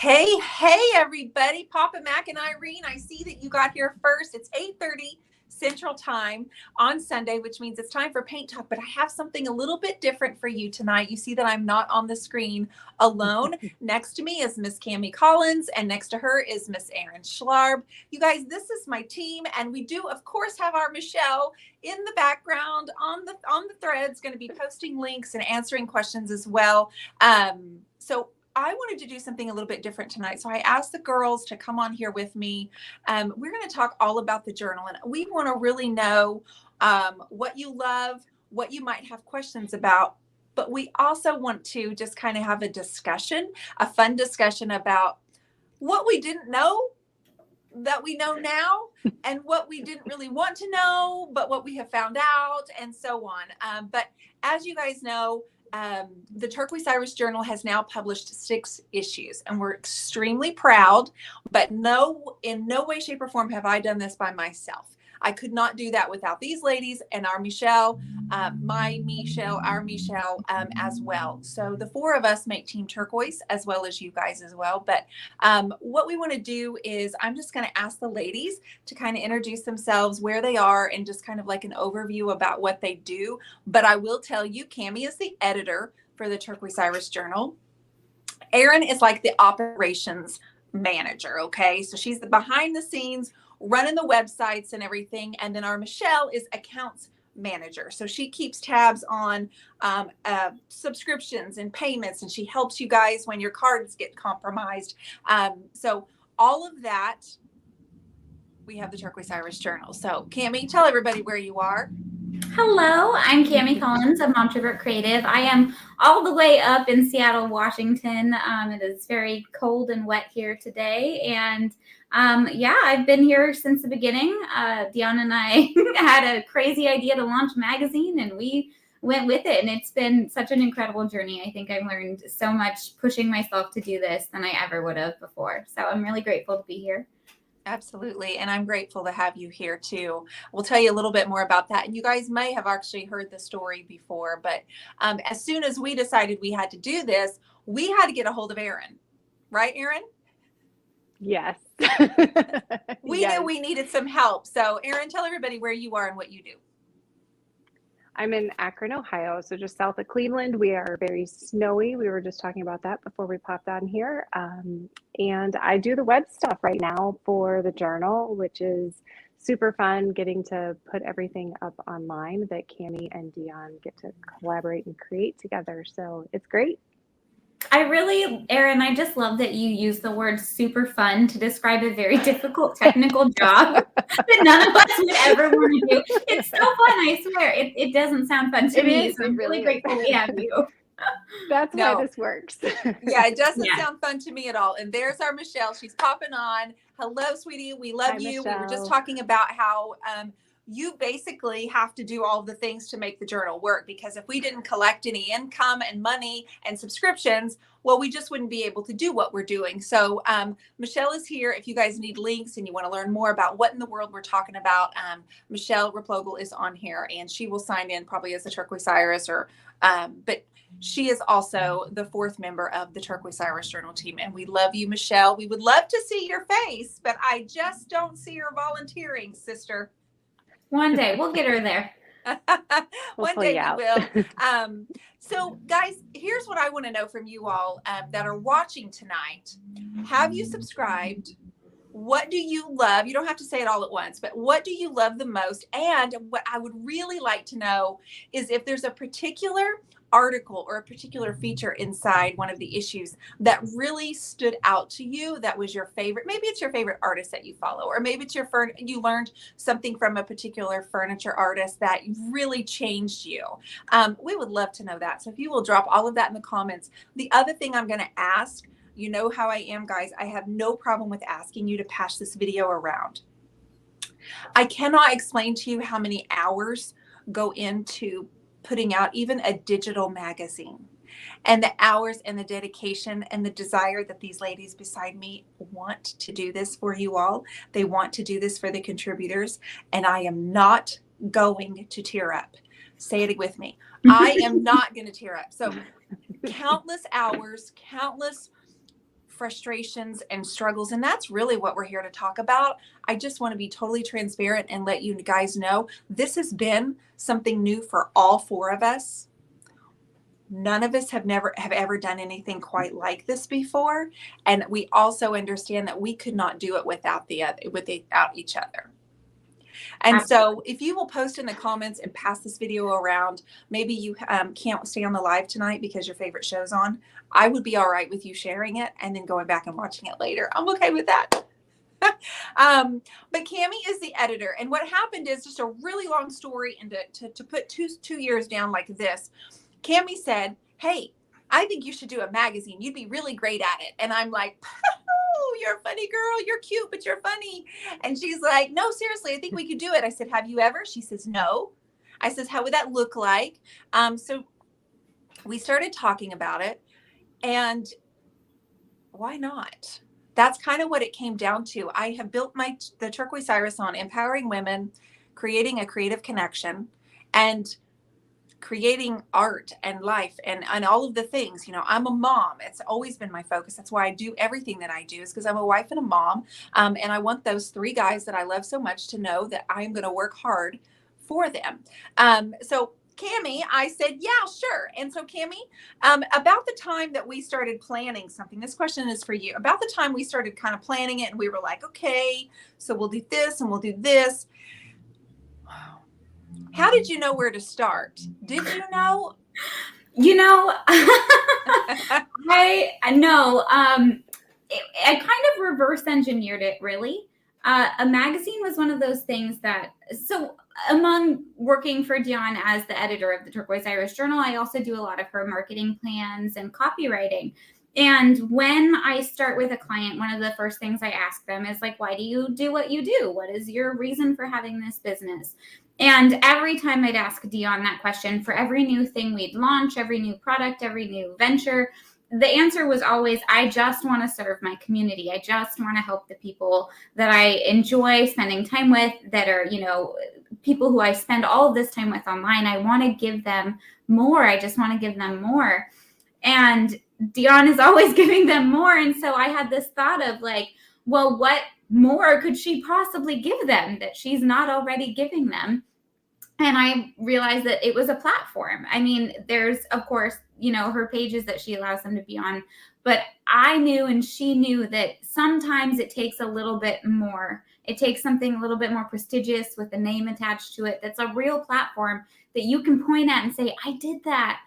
Hey, everybody. Papa Mac and Irene, I see that you got here first. It's 8:30 Central Time on Sunday, which means it's time for Paint Talk, but I have something a little bit different for you tonight. You see that I'm not on the screen alone. Next to me is Miss Cammy Collins, and next to her is Miss Erin Schlarb. You guys, this is my team, and we do, of course, have our Michelle in the background on the threads, going to be posting links and answering questions as well. So I wanted to do something a little bit different tonight. So I asked the girls to come on here with me. We're going to talk all about the journal, and we want to really know what you love, what you might have questions about. But we also want to just kind of have a discussion, a fun discussion about what we didn't know that we know now, and what we didn't really want to know, but what we have found out, and so on. But as you guys know, the Turquoise Iris Journal has now published 6 issues, and we're extremely proud, but in no way, shape, or form have I done this by myself. I could not do that without these ladies and our Michelle, our Michelle as well. So the 4 of us make Team Turquoise, as well as you guys as well. But what we want to do is I'm just going to ask the ladies to kind of introduce themselves, where they are, and just kind of like an overview about what they do. But I will tell you, Cammy is the editor for the Turquoise Iris Journal. Erin is like the operations manager, okay? So she's the behind the scenes, running the websites and everything. And then our Michelle is accounts manager. So she keeps tabs on subscriptions and payments, and she helps you guys when your cards get compromised. So all of that, we have the Turquoise Iris Journal. So Cammy, tell everybody where you are. Hello, I'm Cammy Collins of Montrevic Creative. I am all the way up in Seattle, Washington. It is very cold and wet here today. And yeah, I've been here since the beginning. Dion and I had a crazy idea to launch a magazine, and we went with it. And it's been such an incredible journey. I think I've learned so much pushing myself to do this than I ever would have before. So I'm really grateful to be here. Absolutely. And I'm grateful to have you here too. We'll tell you a little bit more about that. And you guys may have actually heard the story before, but as soon as we decided we had to do this, we had to get a hold of Erin. Right, Erin? Yes. We knew we needed some help. So Erin, tell everybody where you are and what you do. I'm in Akron, Ohio, so just south of Cleveland. We are very snowy. We were just talking about that before we popped on here. And I do the web stuff right now for the journal, which is super fun, getting to put everything up online that Cammy and Dion get to collaborate and create together. So it's great. Erin, I just love that you use the word super fun to describe a very difficult technical job that none of us would ever want to do. It's so fun, I swear. It doesn't sound fun to me, so I'm really grateful we have you. That's why this works. Yeah, it doesn't sound fun to me at all. And there's our Michelle. She's popping on. Hello, sweetie. We love you. Michelle. We were just talking about how you basically have to do all the things to make the journal work, because if we didn't collect any income and money and subscriptions, well, we just wouldn't be able to do what we're doing. So Michelle is here. If you guys need links and you want to learn more about what in the world we're talking about, Michelle Replogle is on here, and she will sign in probably as the Turquoise Iris, or but she is also the 4th member of the Turquoise Iris Journal team. And we love you, Michelle. We would love to see your face, but I just don't see her volunteering, sister. One day we'll get her there. One day we will. So guys, here's what I want to know from you all that are watching tonight. Have you subscribed? What do you love? You don't have to say it all at once, but what do you love the most? And what I would really like to know is if there's a particular article or a particular feature inside one of the issues that really stood out to you, that was your favorite. Maybe it's your favorite artist that you follow, or maybe it's you learned something from a particular furniture artist that really changed you. We would love to know that. So if you will drop all of that in the comments. The other thing I'm going to ask, you know how I am, guys. I have no problem with asking you to pass this video around. I cannot explain to you how many hours go into putting out even a digital magazine, and the hours and the dedication and the desire that these ladies beside me want to do this for you all. They want to do this for the contributors, and I am not going to tear up. Say it with me. I am not going to tear up. So countless hours, countless frustrations and struggles. And that's really what we're here to talk about. I just want to be totally transparent and let you guys know this has been something new for all four of us. None of us have ever done anything quite like this before. And we also understand that we could not do it without each other. And so if you will post in the comments and pass this video around, maybe you can't stay on the live tonight because your favorite show's on. I would be all right with you sharing it and then going back and watching it later. I'm okay with that. But Cammy is the editor. And what happened is just a really long story, and to put two years down like this, Cammy said, hey, I think you should do a magazine. You'd be really great at it. And I'm like, oh, you're a funny girl. You're cute, but you're funny. And she's like, no, seriously, I think we could do it. I said, have you ever? She says, no. I says, how would that look like? So we started talking about it, and why not? That's kind of what it came down to. I have built the Turquoise Iris on empowering women, creating a creative connection, and creating art and life and all of the things. You know, I'm a mom. It's always been my focus. That's why I do everything that I do, is because I'm a wife and a mom. And I want those three guys that I love so much to know that I'm going to work hard for them. So Cammy, I said, yeah, sure. And so Cammy, about the time that we started planning something, this question is for you. About the time we started kind of planning it, and we were like, okay, so we'll do this and we'll do this. How did you know where to start? Did you know? You know, I know. I kind of reverse engineered it, really. A magazine was one of those things that, so among working for Dion as the editor of the Turquoise Iris Journal, I also do a lot of her marketing plans and copywriting. And when I start with a client, one of the first things I ask them is like, why do you do what you do? What is your reason for having this business? And every time I'd ask Dion that question, for every new thing we'd launch, every new product, every new venture, the answer was always, I just want to serve my community. I just want to help the people that I enjoy spending time with, that are, you know, people who I spend all of this time with online. I want to give them more. I just want to give them more. And Dion is always giving them more. And so I had this thought of like, well, what more could she possibly give them that she's not already giving them? And I realized that it was a platform. I mean, there's, of course, you know, her pages that she allows them to be on. But I knew, and she knew, that sometimes it takes a little bit more. It takes something a little bit more prestigious with a name attached to it. That's a real platform that you can point at and say, I did that.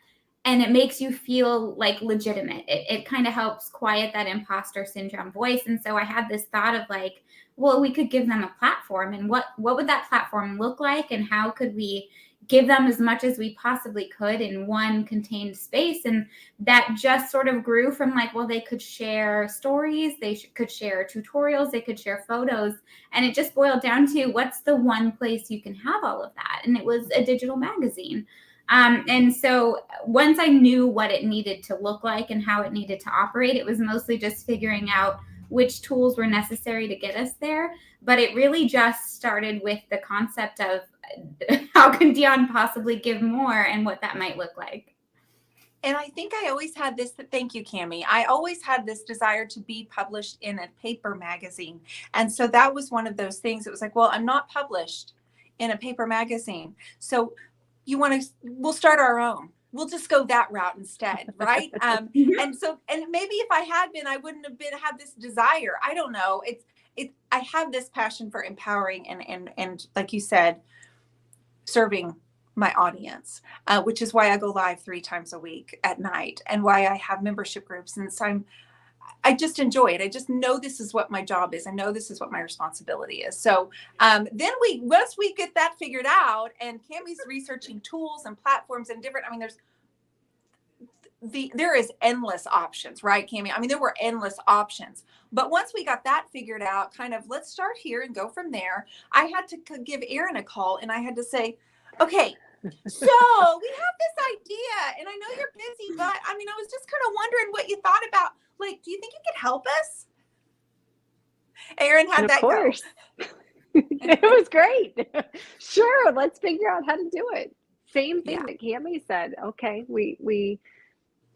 And it makes you feel like legitimate. It kind of helps quiet that imposter syndrome voice. And so I had this thought of like, well, we could give them a platform, and what would that platform look like, and how could we give them as much as we possibly could in one contained space? And that just sort of grew from like, well, they could share stories, they could share tutorials, they could share photos. And it just boiled down to, what's the one place you can have all of that? And it was a digital magazine. And so once I knew what it needed to look like and how it needed to operate, it was mostly just figuring out which tools were necessary to get us there. But it really just started with the concept of how can Dion possibly give more, and what that might look like. And I think I always had this, thank you, Cammy. I always had this desire to be published in a paper magazine. And so that was one of those things. It was like, well, I'm not published in a paper magazine. So we'll start our own. We'll just go that route instead, right? And maybe if I had been, I wouldn't have had this desire. I don't know. I have this passion for empowering and like you said, serving my audience, which is why I go live 3 times a week at night, and why I have membership groups. And so I just enjoy it. I just know this is what my job is. I know this is what my responsibility is. So then once we get that figured out, and Cammy's researching tools and platforms and different, I mean, there is endless options, right, Cammy? I mean, there were endless options. But once we got that figured out, kind of, let's start here and go from there. I had to give Erin a call, and I had to say, okay, so we have this idea, and I know you're busy, but I mean, I was just kind of wondering what you thought about, like, do you think you could help us? Erin, how'd that go? Of course. It was great. Sure, let's figure out how to do it. Same thing that Cammy said. Okay, we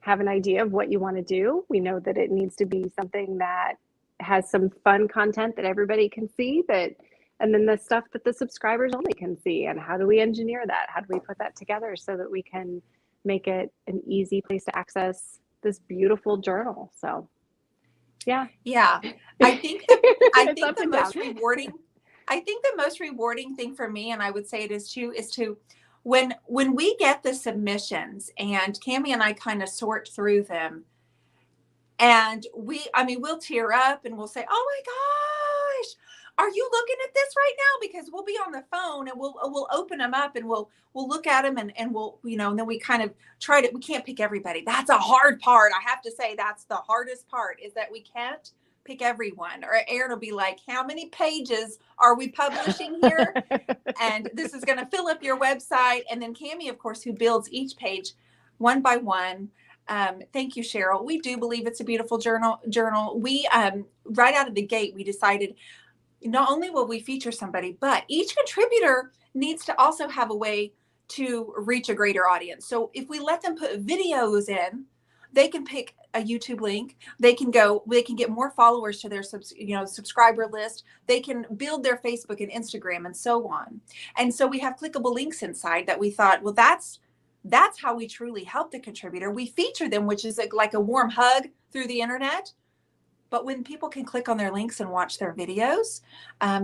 have an idea of what you want to do. We know that it needs to be something that has some fun content that everybody can see, and then the stuff that the subscribers only can see. And how do we engineer that? How do we put that together so that we can make it an easy place to access this beautiful journal? So yeah. I think the most rewarding thing for me, and I would say it is too, is to when we get the submissions and Cammy and I kind of sort through them, and we'll tear up and we'll say, oh my gosh, are you looking at this right now? Because we'll be on the phone and we'll open them up and we'll look at them and we'll, and then we kind of try to, we can't pick everybody. That's a hard part. I have to say that's the hardest part, is that we can't pick everyone. Or Aaron will be like, how many pages are we publishing here? And this is going to fill up your website. And then Cammy, of course, who builds each page one by one. Thank you, Cheryl. We do believe it's a beautiful journal. We, right out of the gate, we decided not only will we feature somebody, but each contributor needs to also have a way to reach a greater audience. So if we let them put videos in, they can pick a YouTube link. They can get more followers to their subscriber list. They can build their Facebook and Instagram and so on. And so we have clickable links inside that we thought, well, that's how we truly help the contributor. We feature them, which is like a warm hug through the internet. But when people can click on their links and watch their videos,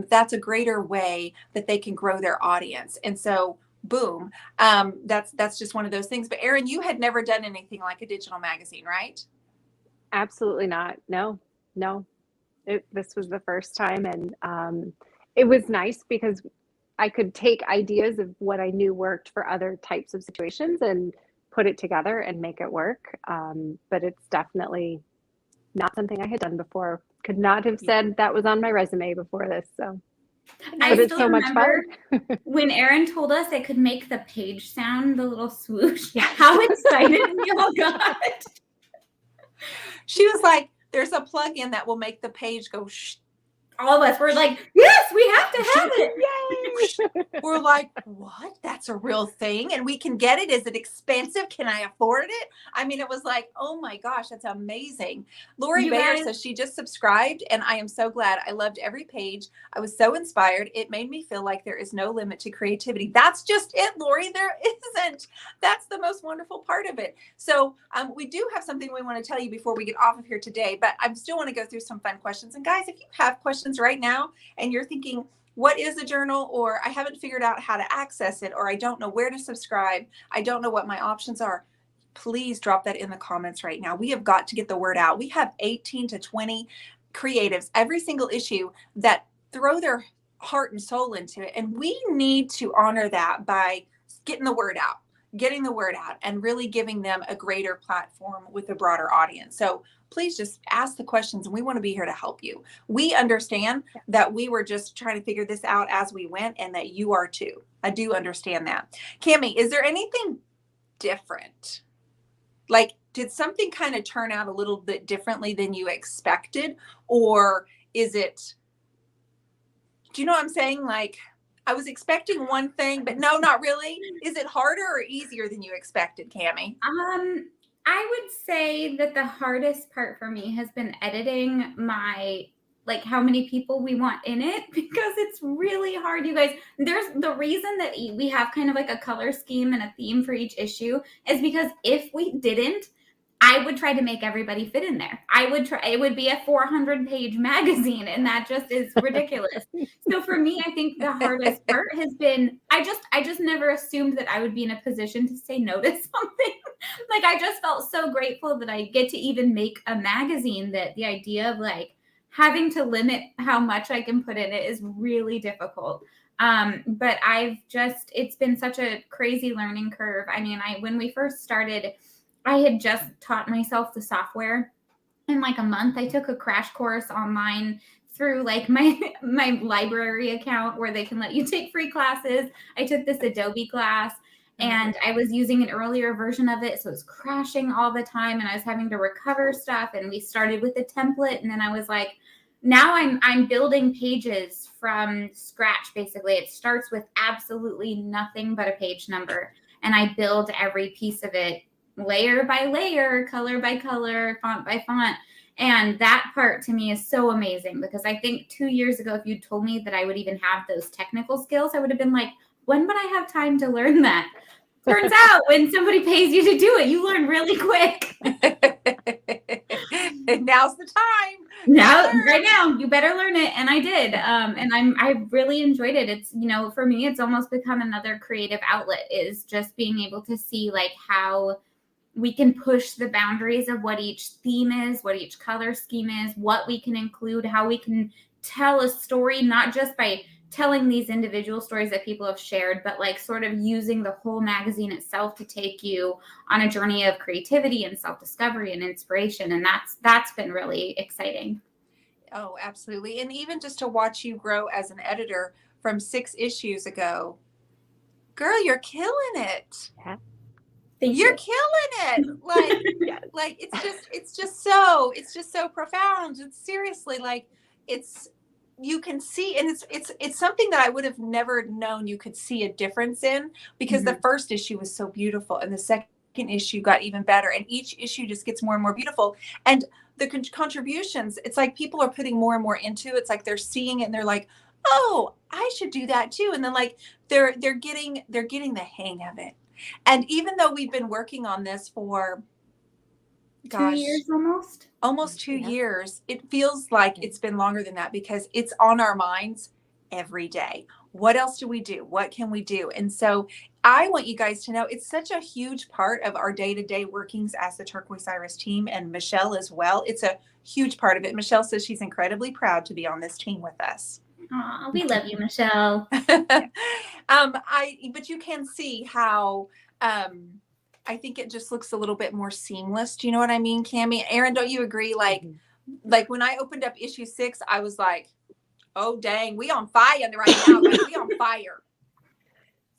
that's a greater way that they can grow their audience. And so, boom, that's just one of those things. But Erin, you had never done anything like a digital magazine, right? Absolutely not. No. This was the first time. And it was nice because I could take ideas of what I knew worked for other types of situations and put it together and make it work. But it's definitely not something I had done before. Could not have said that was on my resume before this. So, but it's so much fun. When Erin told us it could make the page sound, the little swoosh, how excited we all got. She was like, there's a plug-in that will make the page go shh. All of us were like, yes, we have to have it. Yay! We're like, what? That's a real thing? And we can get it? Is it expensive? Can I afford it? I mean, it was like, oh my gosh, that's amazing. Lori Bayer says she just subscribed, and I am so glad. I loved every page. I was so inspired. It made me feel like there is no limit to creativity. That's just it, Lori. There isn't. That's the most wonderful part of it. So we do have something we want to tell you before we get off of here today, but I still want to go through some fun questions. And guys, if you have questions right now and you're thinking, what is a journal, or I haven't figured out how to access it, or I don't know where to subscribe, I don't know what my options are, please drop that in the comments right now. We have got to get the word out. We have 18 to 20 creatives every single issue that throw their heart and soul into it, and we need to honor that by getting the word out and really giving them a greater platform with a broader audience. So please just ask the questions, and we want to be here to help you. We understand that we were just trying to figure this out as we went, and that you are too. I do understand that. Cammy, is there anything different? Like, did something kind of turn out a little bit differently than you expected? Or is it, do you know what I'm saying? Like, I was expecting one thing, but no, not really. Is it harder or easier than you expected, Cammy? I would say that the hardest part for me has been editing like how many people we want in it, because it's really hard, you guys. There's the reason that we have kind of like a color scheme and a theme for each issue is because if we didn't, I would try to make everybody fit in there. It would be a 400-page magazine, and that just is ridiculous. So for me, I think the hardest part has been, I just never assumed that I would be in a position to say no to something. Like, I just felt so grateful that I get to even make a magazine, that the idea of like having to limit how much I can put in it is really difficult. But it's been such a crazy learning curve. I mean, when we first started, I had just taught myself the software in like a month. I took a crash course online through like my library account where they can let you take free classes. I took this Adobe class, and I was using an earlier version of it, so it was crashing all the time, and I was having to recover stuff. And we started with a template, and then I was like, now I'm building pages from scratch. Basically, it starts with absolutely nothing but a page number, and I build every piece of it layer by layer, color by color, font by font. And that part to me is so amazing, because I think 2 years ago, if you told me that I would even have those technical skills, I would have been like, when would I have time to learn that? Turns out when somebody pays you to do it, you learn really quick. Now's the time. Right now, you better learn it. And I did. And I really enjoyed it. It's, for me, it's almost become another creative outlet, is just being able to see like how we can push the boundaries of what each theme is, what each color scheme is, what we can include, how we can tell a story, not just by telling these individual stories that people have shared, but like sort of using the whole magazine itself to take you on a journey of creativity and self-discovery and inspiration. And that's been really exciting. Oh, absolutely. And even just to watch you grow as an editor from 6 issues ago, girl, you're killing it. Yeah. You're killing it. Like, Yes. like it's just so profound. It's seriously like, you can see, and it's something that I would have never known you could see a difference in, because the first issue was so beautiful and the second issue got even better, and each issue just gets more and more beautiful. And the contributions, it's like people are putting more and more into it. It's like they're seeing it and they're like, oh, I should do that too. And then like they're getting the hang of it. And even though we've been working on this for 2 years almost 2 years, it feels like it's been longer than that, because it's on our minds every day. What else do we do? What can we do? And so I want you guys to know it's such a huge part of our day-to-day workings as the Turquoise Iris team, and Michelle as well. It's a huge part of it. Michelle says she's incredibly proud to be on this team with us. Aw, we love you, Michelle. But you can see how I think it just looks a little bit more seamless. Do you know what I mean, Cammy? Aaron, don't you agree? Like when I opened up issue 6, I was like, oh, dang, we on fire right now. Like, we on fire.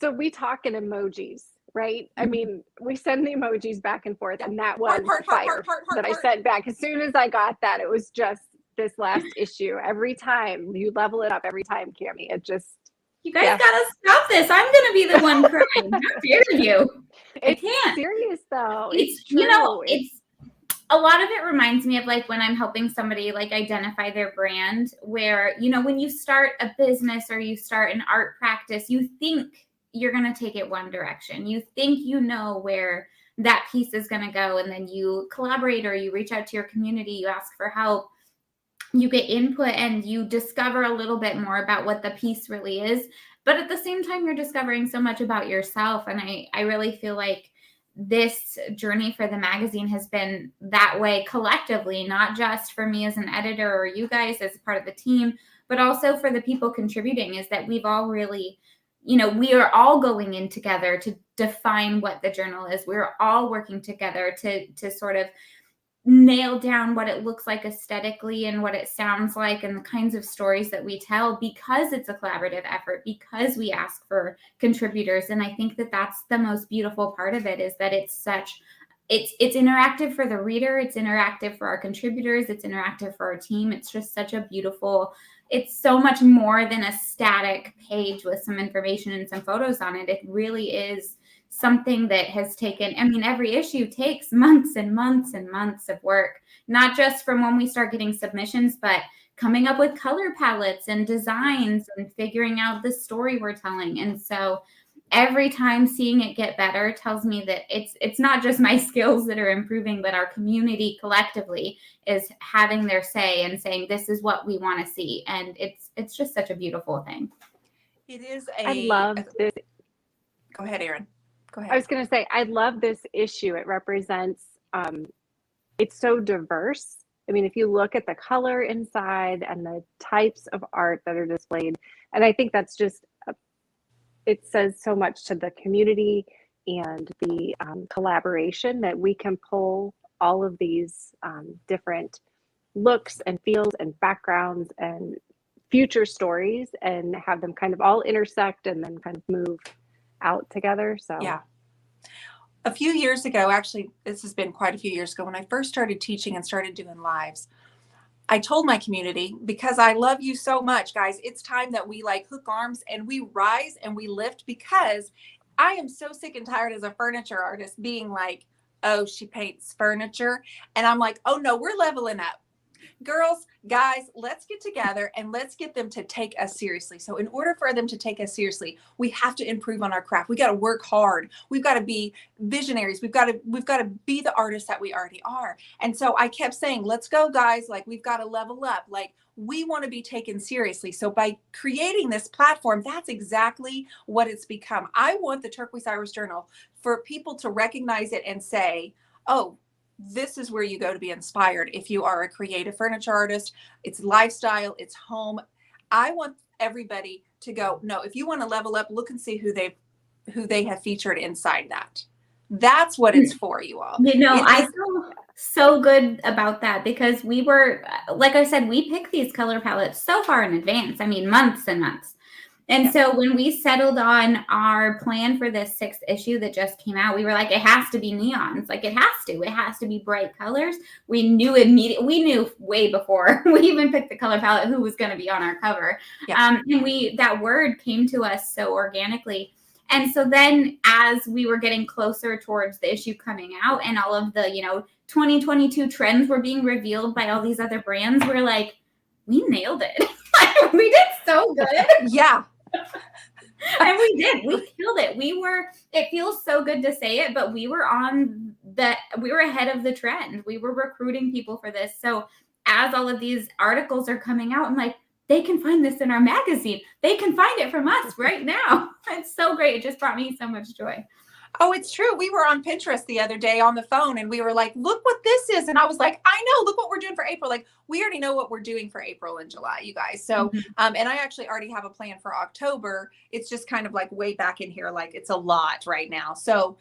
So we talk in emojis, right? I mean, we send the emojis back and forth, and that was fire that I sent back. As soon as I got that, it was just this last issue. Every time you level it up, every time, Cammy, it just. You guys gotta stop this. I'm gonna be the one crying. How dare you? I can't. Serious though. It's a lot of it reminds me of like when I'm helping somebody like identify their brand, where, when you start a business or you start an art practice, you think you're going to take it one direction. You think where that piece is going to go, and then you collaborate or you reach out to your community, you ask for help, you get input, and you discover a little bit more about what the piece really is. But at the same time, you're discovering so much about yourself. And I really feel like this journey for the magazine has been that way collectively, not just for me as an editor or you guys as part of the team, but also for the people contributing, is that we've all really, we are all going in together to define what the journal is. We're all working together to sort of nail down what it looks like aesthetically and what it sounds like and the kinds of stories that we tell, because it's a collaborative effort, because we ask for contributors. And I think that that's the most beautiful part of it, is that it's interactive for the reader, it's interactive for our contributors, it's interactive for our team. It's just such a beautiful, it's so much more than a static page with some information and some photos on it. It really is something that has taken, every issue takes months and months and months of work, not just from when we start getting submissions, but coming up with color palettes and designs and figuring out the story we're telling. And so every time seeing it get better tells me that it's not just my skills that are improving, but our community collectively is having their say and saying, this is what we want to see. And it's just such a beautiful thing. It is I love this. Go ahead, Aaron. Go ahead. I was going to say, I love this issue. It represents, it's so diverse. If you look at the color inside and the types of art that are displayed, and I think that's just, it says so much to the community and the collaboration that we can pull all of these different looks and feels and backgrounds and future stories and have them kind of all intersect and then kind of move out together. So yeah, a few years ago, actually this has been quite a few years ago, when I first started teaching and started doing lives, I told my community, because I love you so much, guys, it's time that we like hook arms and we rise and we lift, because I am so sick and tired as a furniture artist being like oh, she paints furniture. And I'm like, oh no, we're leveling up. Girls, guys, let's get together and let's get them to take us seriously. So in order for them to take us seriously, we have to improve on our craft. We got to work hard. We've got to be visionaries. We've got to be the artists that we already are. And so I kept saying, let's go, guys. Like, we've got to level up. Like, we want to be taken seriously. So by creating this platform, that's exactly what it's become. I want the Turquoise Iris Journal for people to recognize it and say, oh, this is where you go to be inspired. If you are a creative furniture artist, it's lifestyle, it's home. I want everybody to go, no, if you want to level up, look and see who they have featured inside that. That's what it's for, you all. You know, I feel so good about that because we were, like I said, we picked these color palettes so far in advance. I mean, months and months. And so when we settled on our plan for this 6th issue that just came out, we were like, it has to be neons. Like, it has to be bright colors. We knew immediately, we knew way before we even picked the color palette who was going to be on our cover. Yeah. And that word came to us so organically. And so then as we were getting closer towards the issue coming out and all of the, 2022 trends were being revealed by all these other brands, we're like, we nailed it. We did so good. Yeah. And we did. We killed it. It feels so good to say it, but we were ahead of the trend. We were recruiting people for this. So as all of these articles are coming out, I'm like, they can find this in our magazine. They can find it from us right now. It's so great. It just brought me so much joy. Oh, it's true. We were on Pinterest the other day on the phone and we were like, look what this is. And I was like, I know, look what we're doing for April. Like, we already know what we're doing for April and July, you guys. So, and I actually already have a plan for October. It's just kind of like way back in here. Like, it's a lot right now. So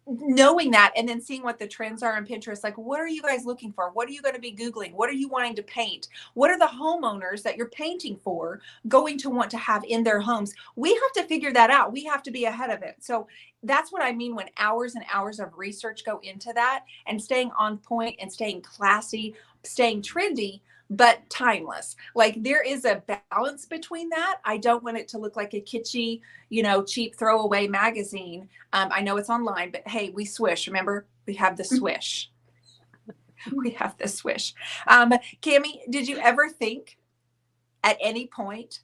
knowing that and then seeing what the trends are on Pinterest, like, what are you guys looking for? What are you going to be Googling? What are you wanting to paint? What are the homeowners that you're painting for going to want to have in their homes? We have to figure that out. We have to be ahead of it. So that's what I mean when hours and hours of research go into that and staying on point and staying classy, staying trendy, but timeless. Like, there is a balance between that. I don't want it to look like a kitschy, cheap throwaway magazine. I know it's online, but hey, we swish. Remember, we have the swish. We have the swish. Cammy, did you ever think at any point,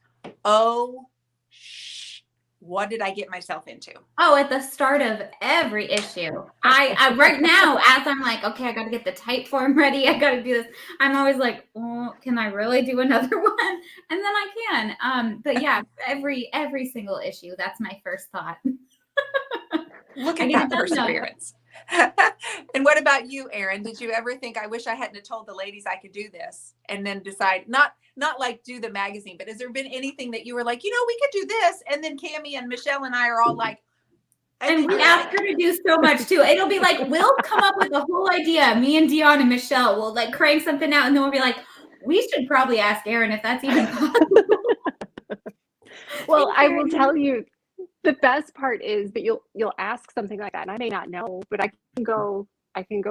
what did I get myself into? Oh, at the start of every issue. I right now, as I'm like, okay, I got to get the type form ready. I got to do this. I'm always like, oh, can I really do another one? And then I can. But yeah, every single issue, that's my first thought. Look at that perseverance. And what about you, Erin? Did you ever think, I wish I hadn't told the ladies I could do this, and then decide not like do the magazine, but has there been anything that you were like, we could do this, and then Cammy and Michelle and I are all like, and we ask her to do so much too. It'll be like, we'll come up with a whole idea. Me and Dion and Michelle will like crank something out, and then we'll be like, we should probably ask Erin if that's even possible. Well, I will tell you, the best part is that you'll ask something like that, and I may not know, but I can go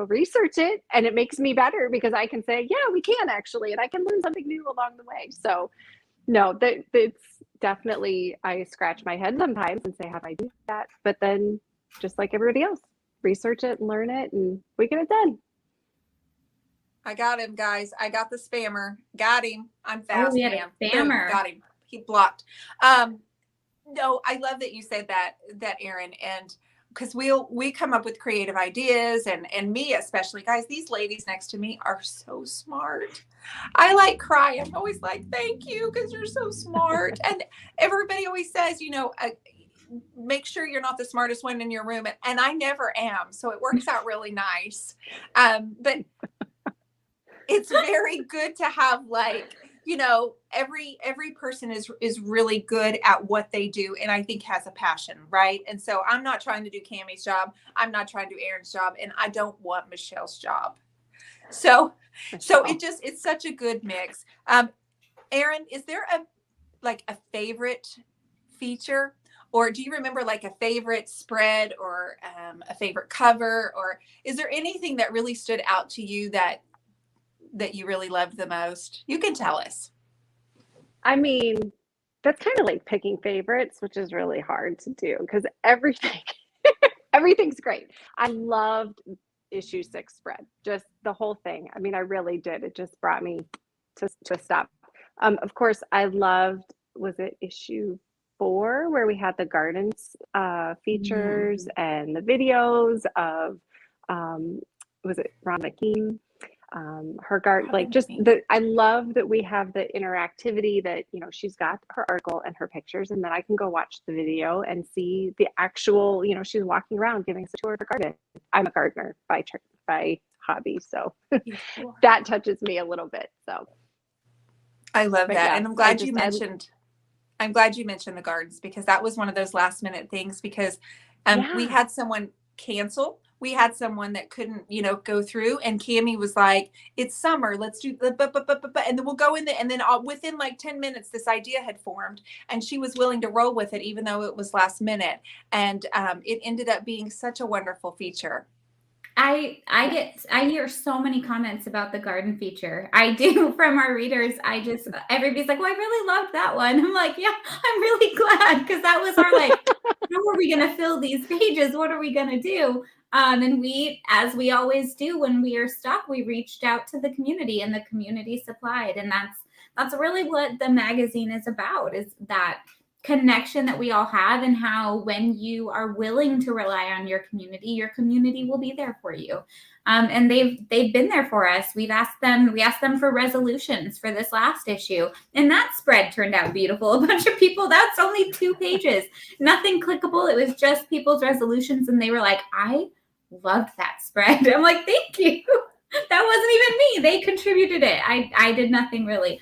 research it, and it makes me better because I can say, yeah, we can actually, and I can learn something new along the way. So no, it's definitely, I scratch my head sometimes and say, how do I do that? But then just like everybody else, research it and learn it, and we get it done. I got him, guys. I got the spammer. Got him. I'm fast, man. Spammer. Got him. He blocked. No, I love that you said that, Erin, and because we come up with creative ideas, and me especially, guys. These ladies next to me are so smart. I like cry. I'm always like, thank you, because you're so smart. And everybody always says, make sure you're not the smartest one in your room, and I never am. So it works out really nice. But it's very good to have every person is really good at what they do, and I think has a passion, right? And so I'm not trying to do Cammy's job. I'm not trying to do Erin's job, and I don't want Michelle's job. So it's such a good mix. Erin, is there a favorite feature, or do you remember like a favorite spread or a favorite cover, or is there anything that really stood out to you that you really loved the most? You can tell us. I mean, that's kind of like picking favorites, which is really hard to do because everything everything's great. I loved issue 6 spread, just the whole thing. I mean, I really did. It just brought me to a stop. Of course, I loved, was it issue 4 where we had the gardens features and the videos of, was it Ron McKean? Her garden, like just I love that we have the interactivity that, you know, she's got her article and her pictures, and then I can go watch the video and see the actual, you know, she's walking around giving us a tour of her garden. I'm a gardener by hobby, so that touches me a little bit. So I love that. yeah, and I'm glad you mentioned the gardens, because that was one of those last minute things, because we had someone cancel. We had someone that couldn't, you know, go through, and Cammy was like, it's summer, let's do and then we'll go in there. And then within like 10 minutes, this idea had formed, and she was willing to roll with it, even though it was last minute. And it ended up being such a wonderful feature. I hear so many comments about the garden feature. I do from our readers. Everybody's like, well, I really loved that one. I'm like, yeah, I'm really glad, because that was our like, how are we going to fill these pages? What are we going to do? And we, as we always do when we are stuck, we reached out to the community, and the community supplied. And that's really what the magazine is about, is that connection that we all have, and how when you are willing to rely on your community will be there for you. And they've been there for us. We asked them for resolutions for this last issue, and that spread turned out beautiful. A bunch of people, that's only 2 pages, nothing clickable. It was just people's resolutions, and they were like, I loved that spread. I'm like, thank you. That wasn't even me. They contributed it. I did nothing really.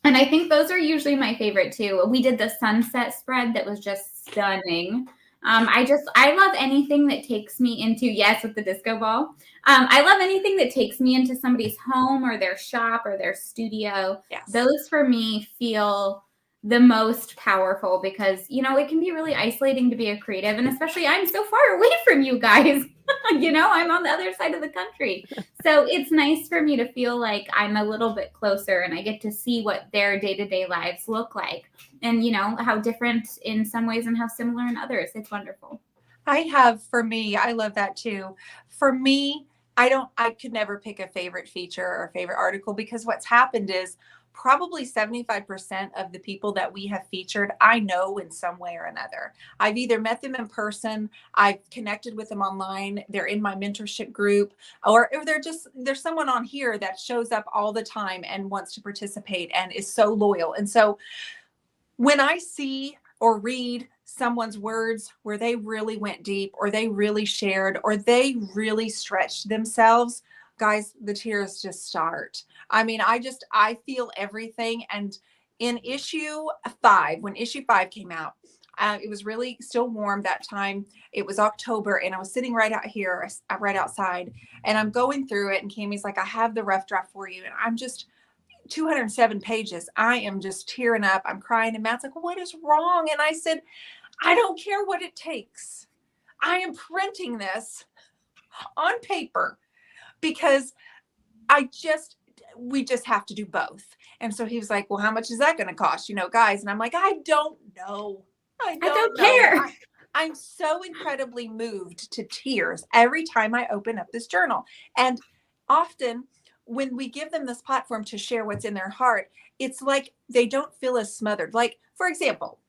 And I think those are usually my favorite too. We did the sunset spread that was just stunning. I love anything that takes me into, yes, with the disco ball. I love anything that takes me into somebody's home or their shop or their studio. Yes. Those for me feel the most powerful, because, you know, it can be really isolating to be a creative. And especially I'm so far away from you guys. You know, I'm on the other side of the country. So it's nice for me to feel like I'm a little bit closer, and I get to see what their day-to-day lives look like, and, you know, how different in some ways and how similar in others. It's wonderful. For me, I love that too. For me, I could never pick a favorite feature or a favorite article, because what's happened is probably 75% of the people that we have featured, I know in some way or another. I've either met them in person, I've connected with them online, they're in my mentorship group, or there's someone on here that shows up all the time and wants to participate and is so loyal. And so when I see or read someone's words where they really went deep, or they really shared, or they really stretched themselves, guys, the tears just start. I mean, I feel everything. And in issue 5, when issue 5 came out, it was really still warm that time. It was October, and I was sitting right out here, right outside, and I'm going through it. And Cammy's like, I have the rough draft for you. And I'm just 207 pages. I am just tearing up. I'm crying. And Matt's like, well, what is wrong? And I said, I don't care what it takes. I am printing this on paper, because we just have to do both. And so he was like, well, how much is that going to cost, you know, guys? And I'm like, I don't know. I don't care. I'm so incredibly moved to tears every time I open up this journal. And often when we give them this platform to share what's in their heart, it's like they don't feel as smothered. Like, for example,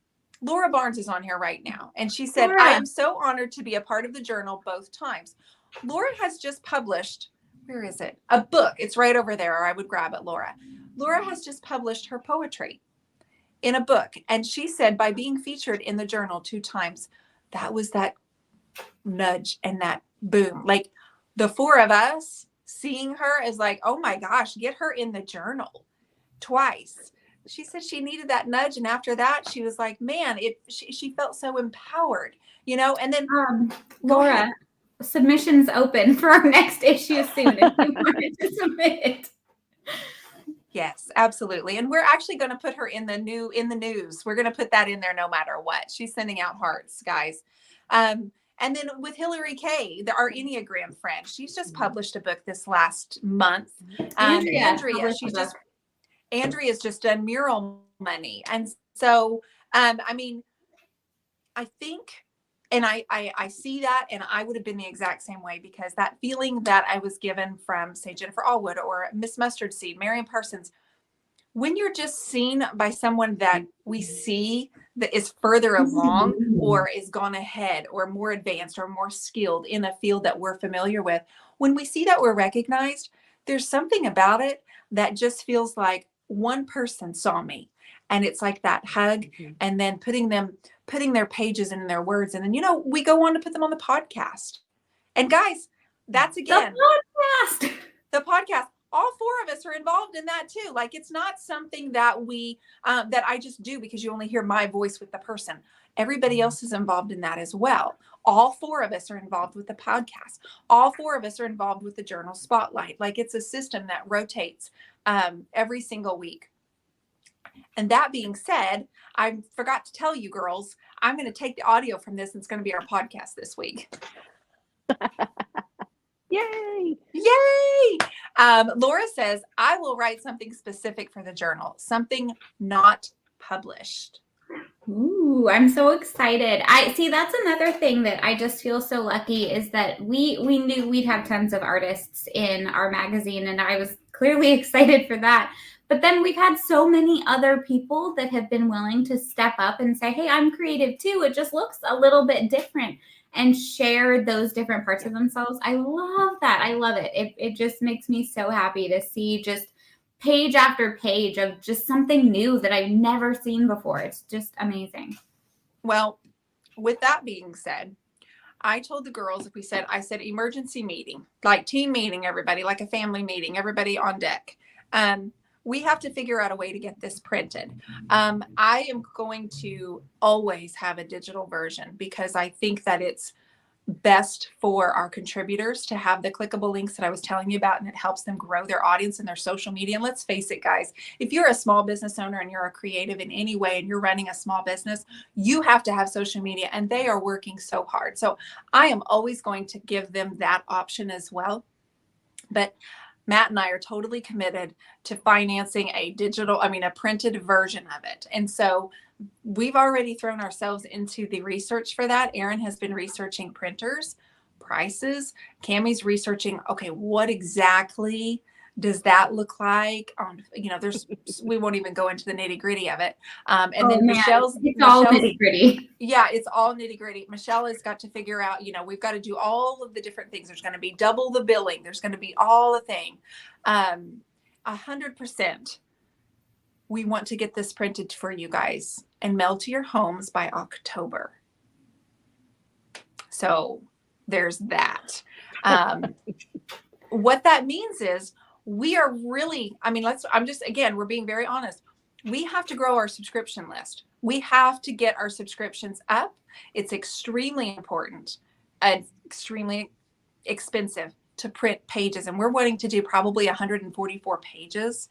Laura Barnes is on here right now, and she said, Laura, I am so honored to be a part of the journal both times. Laura has just published, where is it? A book. It's right over there, or I would grab it, Laura. Laura has just published her poetry in a book. And she said, by being featured in the journal 2 times, that was that nudge and that boom. Like, the 4 of us seeing her is like, oh my gosh, get her in the journal twice. She said she needed that nudge. And after that, she was like, man, she felt so empowered, you know. And then Laura, submissions open for our next issue soon if you wanted to submit. Yes, absolutely. And we're actually going to put her in the news. We're going to put that in there no matter what. She's sending out hearts, guys. And then with Hillary Kay, our Enneagram friend, she's just published a book this last month. Andrea's just done Mural Money. And so, I mean, I think And I see that, and I would have been the exact same way, because that feeling that I was given from, say, Jennifer Allwood or Miss Mustard Seed, Marion Parsons, when you're just seen by someone that we see that is further along or is gone ahead or more advanced or more skilled in a field that we're familiar with, when we see that we're recognized, there's something about it that just feels like one person saw me. And it's like that hug, and then putting their pages in their words. And then, we go on to put them on the podcast. And guys, that's again, the podcast. All four of us are involved in that too. Like, it's not something that that I just do because you only hear my voice with the person. Everybody else is involved in that as well. All four of us are involved with the podcast. All four of us are involved with the journal spotlight. Like, it's a system that rotates every single week. And that being said, I forgot to tell you girls, I'm going to take the audio from this, and it's going to be our podcast this week. Yay! Yay! Laura says, I will write something specific for the journal, something not published. Ooh, I'm so excited. I see, that's another thing that I just feel so lucky, is that we knew we'd have tons of artists in our magazine, and I was clearly excited for that. But then we've had so many other people that have been willing to step up and say, hey, I'm creative too. It just looks a little bit different, and share those different parts of themselves. I love that. I love it. It just makes me so happy to see just page after page of just something new that I've never seen before. It's just amazing. Well, with that being said, I told the girls, I said emergency meeting, like team meeting, everybody, like a family meeting, everybody on deck. We have to figure out a way to get this printed. I am going to always have a digital version, because I think that it's best for our contributors to have the clickable links that I was telling you about, and it helps them grow their audience and their social media. And let's face it, guys, if you're a small business owner and you're a creative in any way and you're running a small business, you have to have social media, and they are working so hard. So I am always going to give them that option as well. But Matt and I are totally committed to financing a printed version of it. And so we've already thrown ourselves into the research for that. Erin has been researching printers, prices. Cammy's researching, okay, what exactly does that look like? We won't even go into the nitty gritty of it. Michelle's all nitty gritty. Yeah, it's all nitty gritty. Michelle has got to figure out, we've got to do all of the different things. There's going to be double the billing. There's going to be all the thing. 100%. We want to get this printed for you guys and mailed to your homes by October. So there's that. What that means is we are really, we're being very honest. We have to grow our subscription list. We have to get our subscriptions up. It's extremely important and extremely expensive to print pages. And we're wanting to do probably 144 pages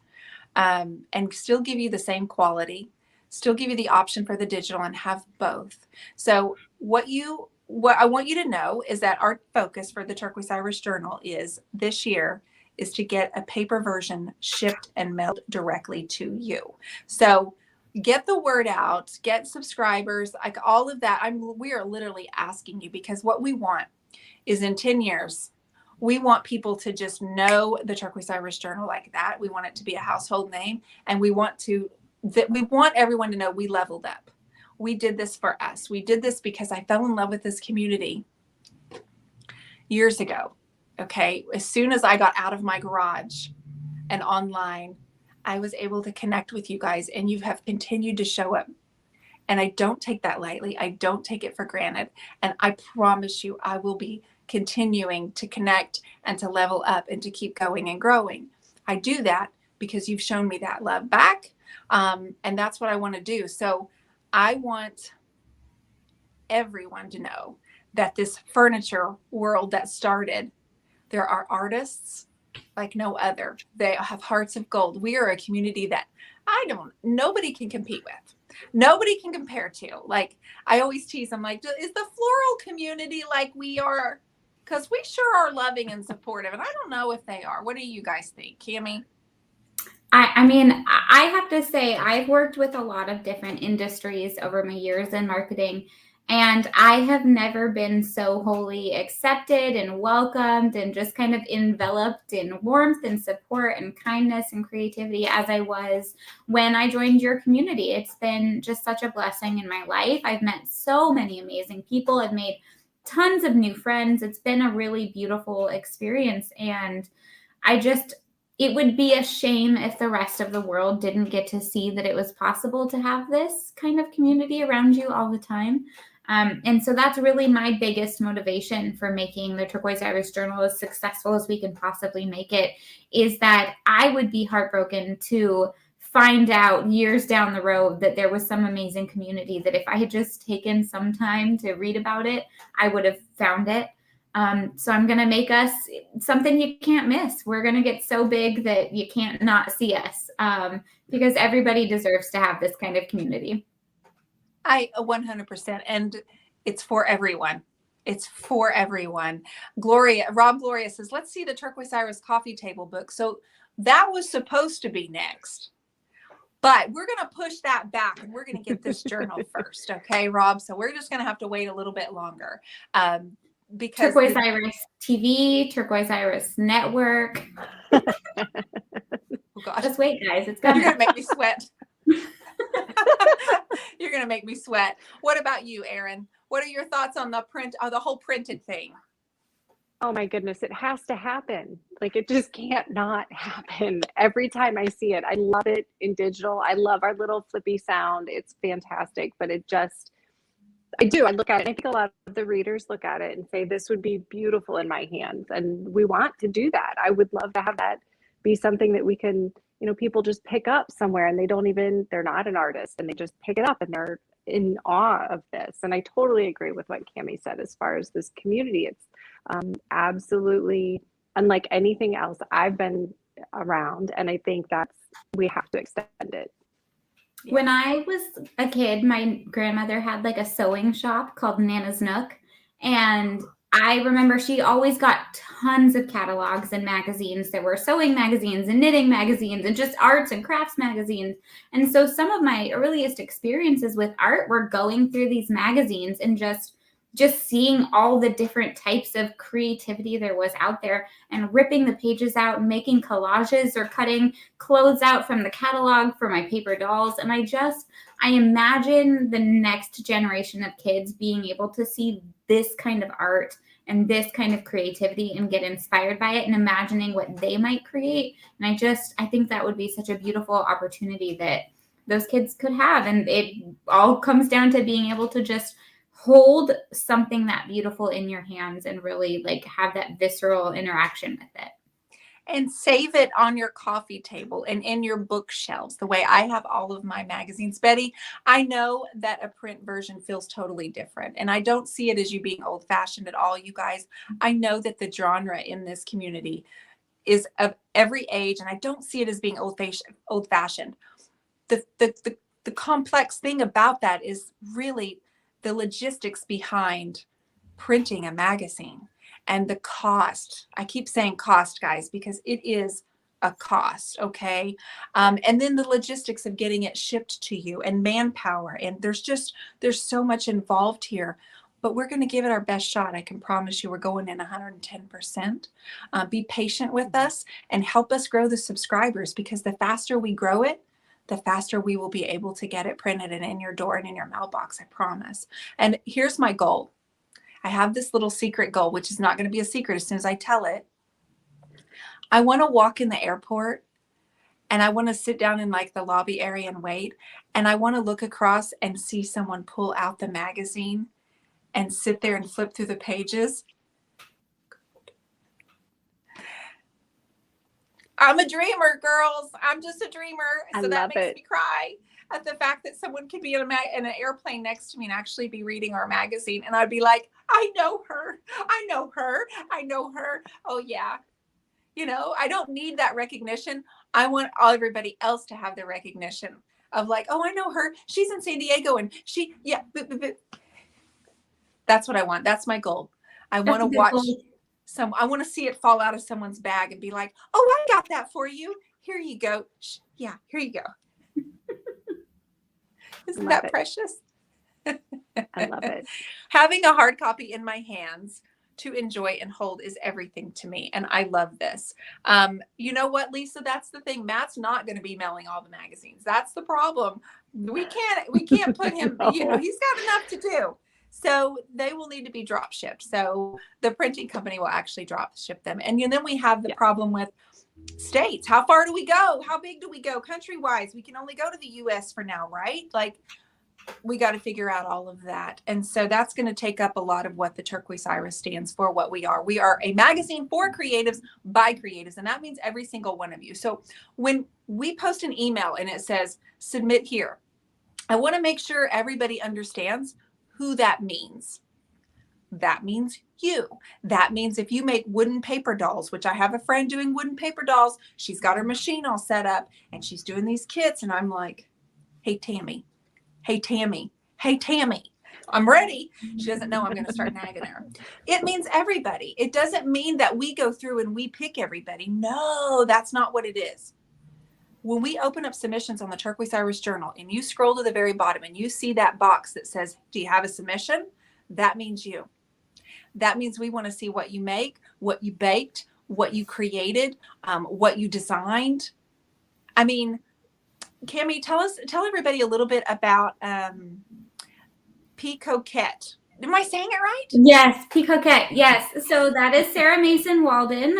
and still give you the same quality, still give you the option for the digital, and have both. So what I want you to know is that our focus for the Turquoise Iris Journal this year is to get a paper version shipped and mailed directly to you. So get the word out, get subscribers, like all of that. We are literally asking you, because what we want is, in 10 years, we want people to just know the Turquoise Iris Journal like that. We want it to be a household name, and we want everyone to know we leveled up. We did this for us. We did this because I fell in love with this community years ago. Okay. As soon as I got out of my garage and online, I was able to connect with you guys, and you have continued to show up. And I don't take that lightly. I don't take it for granted. And I promise you, I will be continuing to connect and to level up and to keep going and growing. I do that because you've shown me that love back. And that's what I want to do. So I want everyone to know that this furniture world that started, there are artists like no other. They have hearts of gold. We are a community that nobody can compete with. Nobody can compare to. Like, I always tease, I'm like, is the floral community like we are? Because we sure are loving and supportive. And I don't know if they are. What do you guys think, Cammy? I have to say, I've worked with a lot of different industries over my years in marketing. And I have never been so wholly accepted and welcomed and just kind of enveloped in warmth and support and kindness and creativity as I was when I joined your community. It's been just such a blessing in my life. I've met so many amazing people. I've made tons of new friends. It's been a really beautiful experience. And it would be a shame if the rest of the world didn't get to see that it was possible to have this kind of community around you all the time. And so that's really my biggest motivation for making the Turquoise Iris Journal as successful as we can possibly make it, is that I would be heartbroken to find out years down the road that there was some amazing community that if I had just taken some time to read about it, I would have found it. So I'm going to make us something you can't miss. We're going to get so big that you can't not see us, because everybody deserves to have this kind of community. I 100%. And it's for everyone. It's for everyone. Rob Gloria says, let's see the Turquoise Iris coffee table book. So that was supposed to be next, but we're going to push that back and we're going to get this journal first. Okay, Rob. So we're just going to have to wait a little bit longer. Because Turquoise Iris TV, Turquoise Iris Network. Oh gosh. Just wait, guys. It's coming. You're going to make me sweat. You're going to make me sweat. What about you, Erin? What are your thoughts on the whole printed thing? Oh my goodness, it has to happen. Like, it just can't not happen. Every time I see it, I love it in digital. I love our little flippy sound. It's fantastic, but I look at it, and I think a lot of the readers look at it and say, this would be beautiful in my hands. And we want to do that. I would love to have that be something that we can, people just pick up somewhere and they're not an artist and they just pick it up and they're in awe of this. And I totally agree with what Cammy said as far as this community. It's absolutely unlike anything else I've been around. And I think we have to extend it. Yeah. When I was a kid, my grandmother had like a sewing shop called Nana's Nook. And I remember she always got tons of catalogs and magazines. There were sewing magazines and knitting magazines and just arts and crafts magazines. And so some of my earliest experiences with art were going through these magazines and just seeing all the different types of creativity there was out there and ripping the pages out and making collages or cutting clothes out from the catalog for my paper dolls. And I imagine the next generation of kids being able to see this kind of art and this kind of creativity and get inspired by it and imagining what they might create. And I think that would be such a beautiful opportunity that those kids could have. And it all comes down to being able to just hold something that beautiful in your hands and really like have that visceral interaction with it. And save it on your coffee table and in your bookshelves, the way I have all of my magazines. Betty, I know that a print version feels totally different. And I don't see it as you being old-fashioned at all, you guys. I know that the genre in this community is of every age, and I don't see it as being old-fashioned. The complex thing about that is really the logistics behind printing a magazine. And the cost. I keep saying cost, guys, because it is a cost, okay? And then the logistics of getting it shipped to you and manpower. And there's so much involved here. But we're going to give it our best shot. I can promise you we're going in 110%. Be patient with us and help us grow the subscribers, because the faster we grow it, the faster we will be able to get it printed and in your door and in your mailbox, I promise. And here's my goal. I have this little secret goal, which is not going to be a secret as soon as I tell it. I want to walk in the airport and I want to sit down in like the lobby area and wait. And I want to look across and see someone pull out the magazine and sit there and flip through the pages. I'm a dreamer, girls. I'm just a dreamer. So that makes me cry at the fact that someone could be in an airplane next to me and actually be reading our magazine. And I'd be like, I know her. I know her. I know her. Oh, yeah. I don't need that recognition. I want everybody else to have the recognition of like, oh, I know her. She's in San Diego and That's what I want. That's my goal. I want to watch I want to see it fall out of someone's bag and be like, oh, I got that for you. Here you go. Yeah, here you go. Isn't that precious? I love it. Having a hard copy in my hands to enjoy and hold is everything to me. And I love this. You know what, Lisa? That's the thing. Matt's not going to be mailing all the magazines. That's the problem. We can't put him, No. you know, he's got enough to do. So they will need to be drop shipped. So the printing company will actually drop ship them. And then we have the problem with states. How far do we go? How big do we go country wise? We can only go to the US for now, right? Like, we got to figure out all of that. And so that's going to take up a lot of what the Turquoise Iris stands for, what we are. We are a magazine for creatives by creatives. And that means every single one of you. So when we post an email and it says submit here, I want to make sure everybody understands who that means. That means you. That means if you make wooden paper dolls, which I have a friend doing wooden paper dolls, she's got her machine all set up and she's doing these kits. And I'm like, hey, Tammy, I'm ready. She doesn't know I'm going to start nagging her. It means everybody. It doesn't mean that we go through and we pick everybody. No, that's not what it is. When we open up submissions on the Turquoise Iris Journal and you scroll to the very bottom and you see that box that says, do you have a submission? That means you. That means we want to see what you make, what you baked, what you created, what you designed. I mean, Cammy, tell everybody a little bit about P. Coquette. Am I saying it right? Yes, P. Coquette. Yes. So that is Sarah Mason Walden.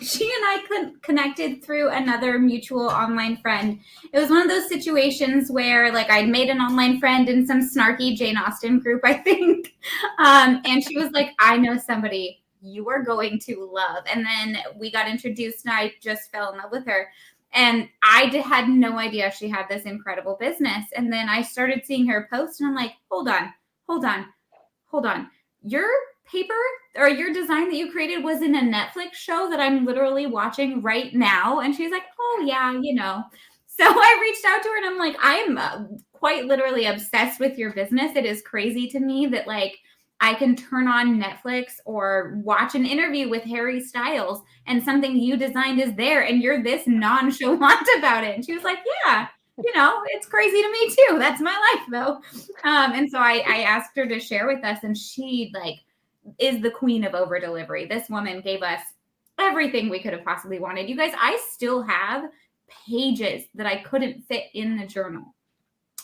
She and I connected through another mutual online friend. It was one of those situations where, like, I'd made an online friend in some snarky Jane Austen group, I think. And she was like, I know somebody you are going to love. And then we got introduced and I just fell in love with her. And I had no idea she had this incredible business. And then I started seeing her post and I'm like, hold on. Your paper or your design that you created was in a Netflix show that I'm literally watching right now. And she's like, oh yeah, you know. So I reached out to her and I'm like, I'm quite literally obsessed with your business. It is crazy to me that, like, I can turn on Netflix or watch an interview with Harry Styles and something you designed is there and you're this nonchalant about it. And she was like, yeah, you know, it's crazy to me too. That's my life though. And so I asked her to share with us and she, like, is the queen of over delivery. This woman gave us everything we could have possibly wanted. You guys, I still have pages that I couldn't fit in the journal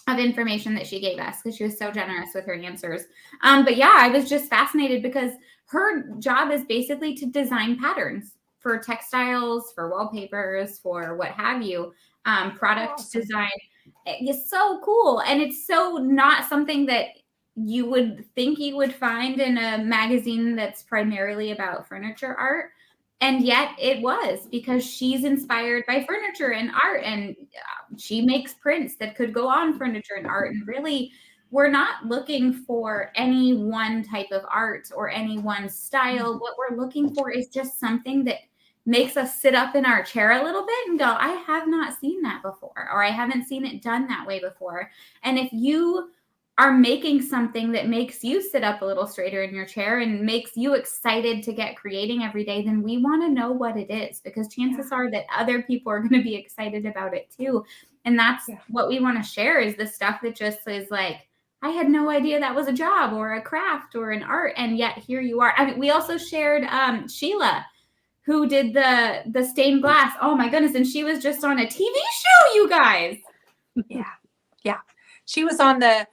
of information that she gave us because she was so generous with her answers. But yeah, I was just fascinated because her job is basically to design patterns for textiles, for wallpapers, for what have you, product design. It's so cool. And it's so not something that you would think you would find in a magazine that's primarily about furniture art. And yet it was, because she's inspired by furniture and art, and she makes prints that could go on furniture and art. And really, we're not looking for any one type of art or any one style. What we're looking for is just something that makes us sit up in our chair a little bit and go, I have not seen that before, or I haven't seen it done that way before. And if you are making something that makes you sit up a little straighter in your chair and makes you excited to get creating every day, then we want to know what it is, because chances are that other people are going to be excited about it too. And that's what we want to share, is the stuff that just is like, I had no idea that was a job or a craft or an art. And yet here you are. I mean, we also shared Sheila, who did the stained glass. Oh my goodness. And she was just on a TV show, you guys. Yeah. She was on the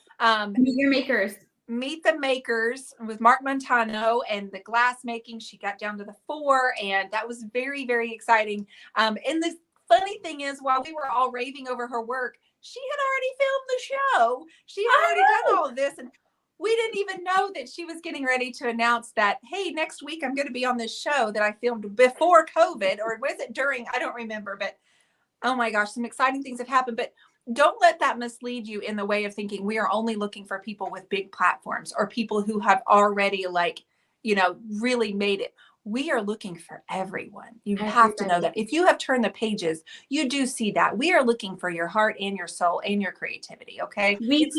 Meet the Makers with Mark Montano, and the glass making. She got down to the 4, and that was very, very exciting. And the funny thing is, while we were all raving over her work, she had already filmed the show. She had already done all of this, and we didn't even know that she was getting ready to announce that, hey, next week I'm going to be on this show that I filmed before COVID, or was it during? I don't remember, but oh my gosh, some exciting things have happened. But don't let that mislead you in the way of thinking we are only looking for people with big platforms or people who have already, like, you know, really made it. We are looking for everyone. You have to know that. If you have turned the pages, you do see that. We are looking for your heart and your soul and your creativity. Okay. We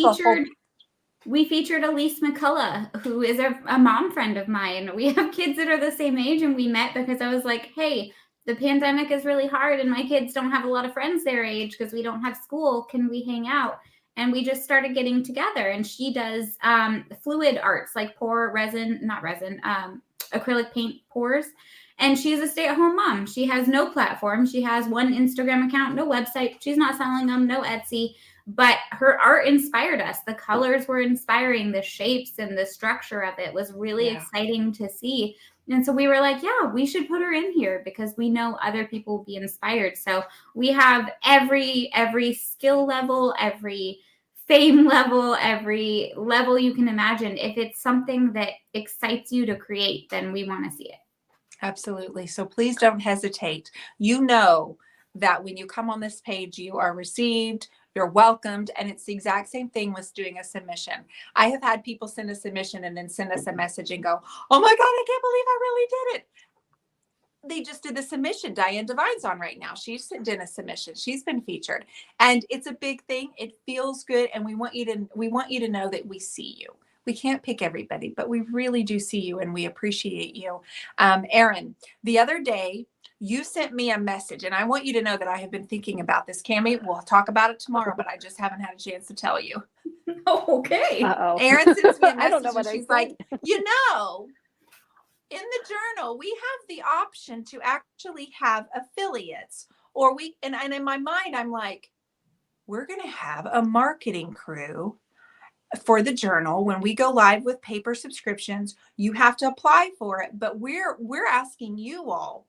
featured Elise Mccullough, who is a mom friend of mine. We have kids that are the same age, and we met because I was like, hey, the pandemic is really hard and my kids don't have a lot of friends their age because we don't have school. Can we hang out? and we just started getting together. And she does fluid arts, like pour resin, not fluid arts, like acrylic paint pours. And she's a stay-at-home mom. She has no platform. She has one Instagram account, no website. She's not selling them, no Etsy. But her art inspired us. The colors were inspiring. The shapes and the structure of it was really exciting to see. And so we were like, yeah, we should put her in here because we know other people will be inspired. So we have every skill level, every fame level, every level you can imagine. If it's something that excites you to create, then we want to see it. Absolutely. So please don't hesitate. You know that when you come on this page, you are received, you're welcomed, and it's the exact same thing with doing a submission. I have had people send a submission and then send us a message and go, oh my God, I can't believe I really did it. They just did the submission. Diane Devine's on right now. She's sent in a submission. She's been featured, and it's a big thing. It feels good, and we want you to know that we see you. We can't pick everybody, but we really do see you, and we appreciate you. Erin, the other day you sent me a message, and I want you to know that I have been thinking about this. Cammy, we'll talk about it tomorrow, but I just haven't had a chance to tell you. Okay. Uh-oh. Erin sends me a I don't know message, what and she's like, in the journal, we have the option to actually have affiliates, or and in my mind, I'm like, we're going to have a marketing crew for the journal. When we go live with paper subscriptions, you have to apply for it, but we're asking you all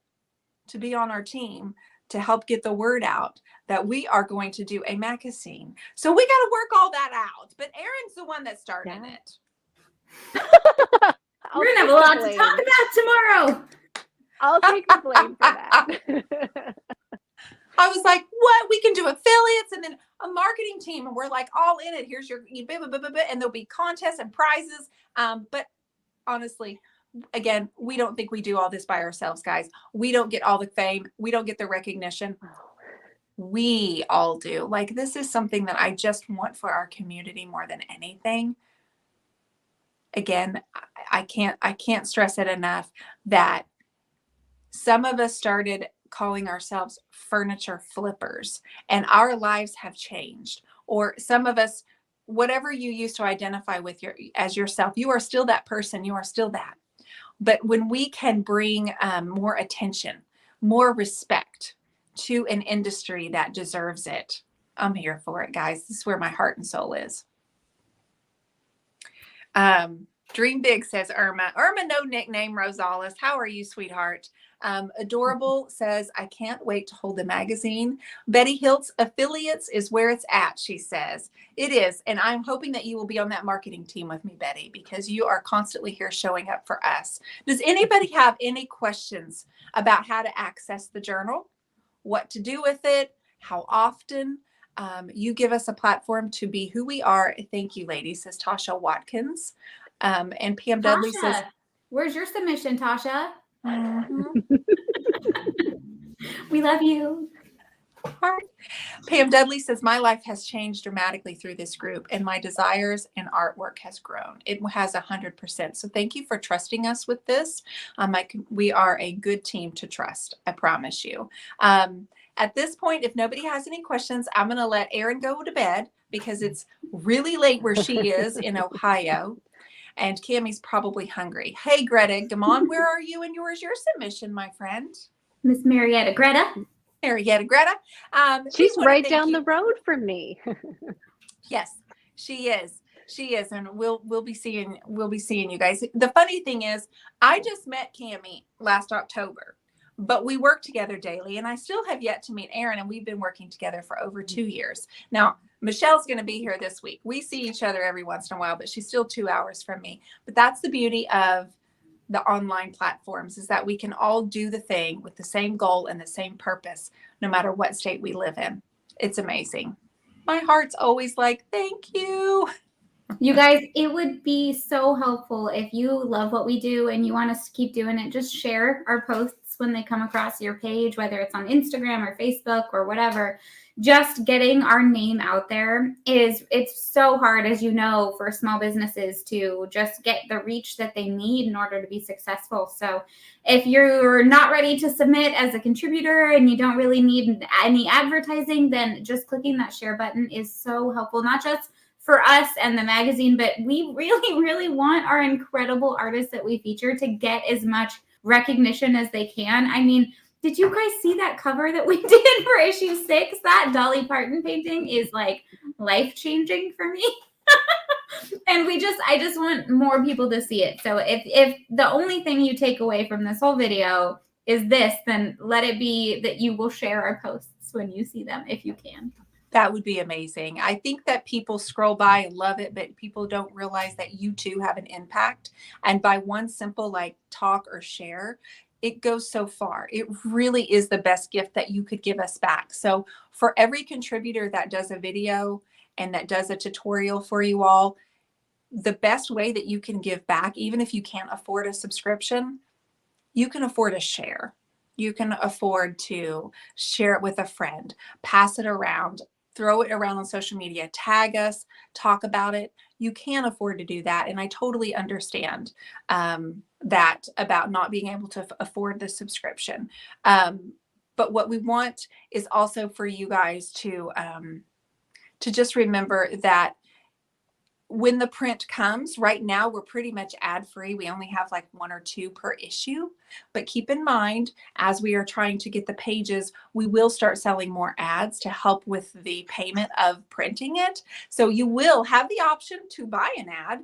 to be on our team to help get the word out that we are going to do a magazine. So we got to work all that out, but Erin's the one that started it. We're gonna have a lot to talk about tomorrow. I'll take the blame for that. I was like, what? We can do affiliates and then a marketing team, and we're like all in it. Here's your, and there'll be contests and prizes. But honestly, again, we don't think we do all this by ourselves, guys. We don't get all the fame. We don't get the recognition. We all do. Like, this is something that I just want for our community more than anything. Again, I can't stress it enough that some of us started calling ourselves furniture flippers, and our lives have changed. Or some of us, whatever you used to identify with as yourself, you are still that person. You are still that. But when we can bring more attention, more respect to an industry that deserves it, I'm here for it, guys. This is where my heart and soul is. Dream big, says Irma. Irma, no nickname, Rosales. How are you, sweetheart? Adorable says, I can't wait to hold the magazine. Betty Hiltz, affiliates is where it's at, she says. It is. And I'm hoping that you will be on that marketing team with me, Betty, because you are constantly here showing up for us. Does anybody have any questions about how to access the journal, what to do with it, how often? You give us a platform to be who we are. Thank you, ladies, says Tasha Watkins. And Pam Dudley says, where's your submission, Tasha? Mm-hmm. We love you. Pam Dudley says, my life has changed dramatically through this group, and my desires and artwork has grown. It has 100%. So thank you for trusting us with this. We are a good team to trust. I promise you. At this point, if nobody has any questions, I'm going to let Erin go to bed because it's really late where she is in Ohio. And Cammy's probably hungry. Hey, Greta, come on. Where are you? And yours, your submission, my friend. Miss Marietta Greta. Marietta Greta. She's right down the road from me. Yes, she is. She is, and we'll be seeing you guys. The funny thing is, I just met Cammy last October, but we work together daily, and I still have yet to meet Erin, and we've been working together for over 2 years. Now, Michelle's going to be here this week. We see each other every once in a while, but she's still 2 hours from me. But that's the beauty of the online platforms, is that we can all do the thing with the same goal and the same purpose, no matter what state we live in. It's amazing. My heart's always like, thank you. You guys, it would be so helpful if you love what we do and you want us to keep doing it. Just share our posts posts when they come across your page, whether it's on Instagram or Facebook or whatever. Just getting our name out there it's so hard, as you know, for small businesses to just get the reach that they need in order to be successful. So if you're not ready to submit as a contributor and you don't really need any advertising, then just clicking that share button is so helpful, not just for us and the magazine, but we really, really want our incredible artists that we feature to get as much recognition as they can. I mean, did you guys see that cover that we did for issue 6? That Dolly Parton painting is like life-changing for me. And I just want more people to see it. So if the only thing you take away from this whole video is this, then let it be that you will share our posts when you see them, if you can. That would be amazing. I think that people scroll by and love it, but people don't realize that you too have an impact. And by one simple like talk or share, it goes so far. It really is the best gift that you could give us back. So for every contributor that does a video and that does a tutorial for you all, the best way that you can give back, even if you can't afford a subscription, you can afford a share. You can afford to share it with a friend, pass it around, throw it around on social media, tag us, talk about it. You can afford to do that. And I totally understand that about not being able to afford the subscription. But what we want is also for you guys to just remember that when the print comes, right now we're pretty much ad free. We only have like 1 or 2 per issue. But keep in mind, as we are trying to get the pages, we will start selling more ads to help with the payment of printing it. So you will have the option to buy an ad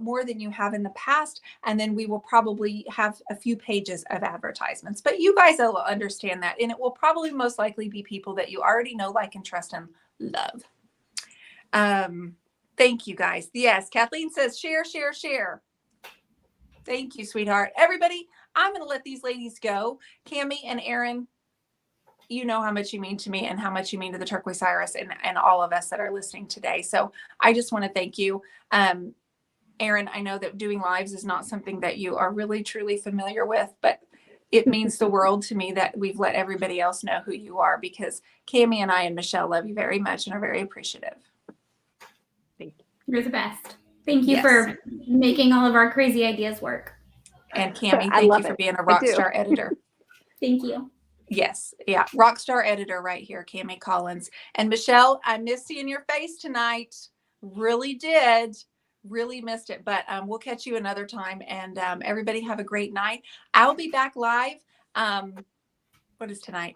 more than you have in the past. And then we will probably have a few pages of advertisements. But you guys will understand that. And it will probably most likely be people that you already know, like, and trust and love. Thank you, guys. Yes, Kathleen says share, share, share. Thank you, sweetheart. Everybody, I'm going to let these ladies go. Cammy and Erin, you know how much you mean to me and how much you mean to the Turquoise Iris and all of us that are listening today. So I just want to thank you. Erin, I know that doing lives is not something that you are really, truly familiar with, but it means the world to me that we've let everybody else know who you are, because Cammy and I and Michelle love you very much and are very appreciative. You're the best. Thank you for making all of our crazy ideas work. And Cammy, thank you for being a rock star editor. Thank you. Yes. Yeah. Rock star editor right here, Cammy Collins. And Michelle, I missed seeing your face tonight. Really did. Really missed it. But we'll catch you another time. And everybody have a great night. I'll be back live. What is tonight?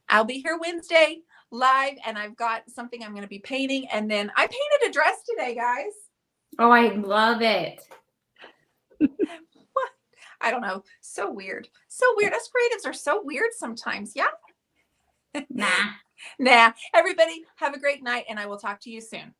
I'll be here Wednesday live, and I've got something I'm going to be painting. And then I painted a dress today, guys. Oh, I love it. What? I don't know. So weird. So weird. Us creatives are so weird sometimes. Yeah. Nah. Nah. Everybody have a great night, and I will talk to you soon.